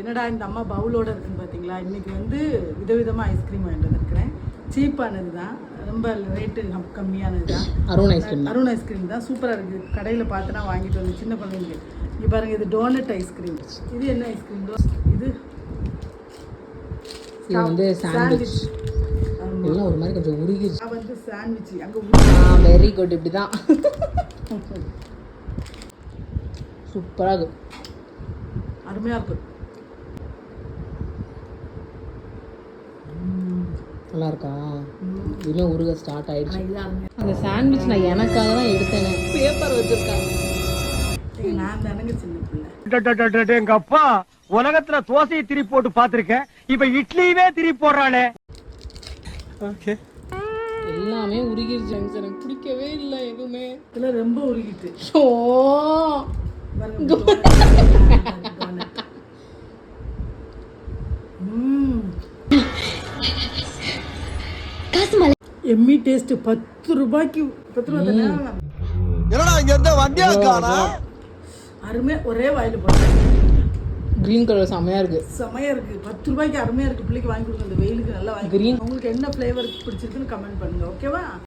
என்னடா இந்த அம்மா பவுலோட இருக்குன்னு பார்த்தீங்களா? இன்றைக்கி வந்து விதவிதமாக ஐஸ்கிரீம் வாங்கிட்டு வந்துருக்கிறேன். சீப்பானது தான், ரொம்ப ரேட்டு கம்மியானது தான். அருண் ஐஸ்கிரீம் தான், சூப்பராக இருக்குது. கடையில் பார்த்தனா வாங்கிட்டு வந்து சின்ன குழந்தைங்க. இங்கே பாருங்கள், இது டோனட் ஐஸ்கிரீம். இது என்ன ஐஸ்கிரீம்? இது வந்து சாண்ட்விச். இதெல்லாம் ஒரு மாதிரி கொஞ்சம் உருகிச்சு. நான் வந்து சாண்ட்விச் அங்கே வெரி குட். இப்படி தான் சூப்பராக இருக்கு, அருமையாக இருக்கு, நல்லா இருக்கா? இன்னும் உருக ஸ்டார்ட் ஆயிடுச்சு. அந்த சாண்ட்விச் நான் எனக்காக தான் எடுத்தேன். பேப்பர் வச்சிருக்காங்க. நான் தானங்க சின்ன பிள்ளை. எங்க அப்பா உலகத்துல தோசையை திரி போட்டு பாத்திருக்கேன், இப்ப இட்லியவே திரி போடுறானே. எல்லாமே உருகிருச்சு. எனக்கு பிடிக்கவே இல்லை எதுவுமே. இதெல்லாம் ரொம்ப உருகிட்டு. Emmy taste. 10 ரூபாய்க்கு 10 ரூபாய் தானே. என்னடா இங்க இருந்த வண்டியா காணா? அருமையா ஒரே வாயில போட்டேன். கிரீன் கலர் செமையா இருக்கு, செமையா இருக்கு. 10 ரூபாய்க்கு அருமையா இருக்கு. பிள்ளைக்கு வாங்கி கொடுங்க, இந்த வெயிலுக்கு நல்லா வாங்கி. உங்களுக்கு என்ன ஃப்ளேவர் பிடிச்சிருக்குன்னு கமெண்ட் பண்ணுங்க, ஓகேவா?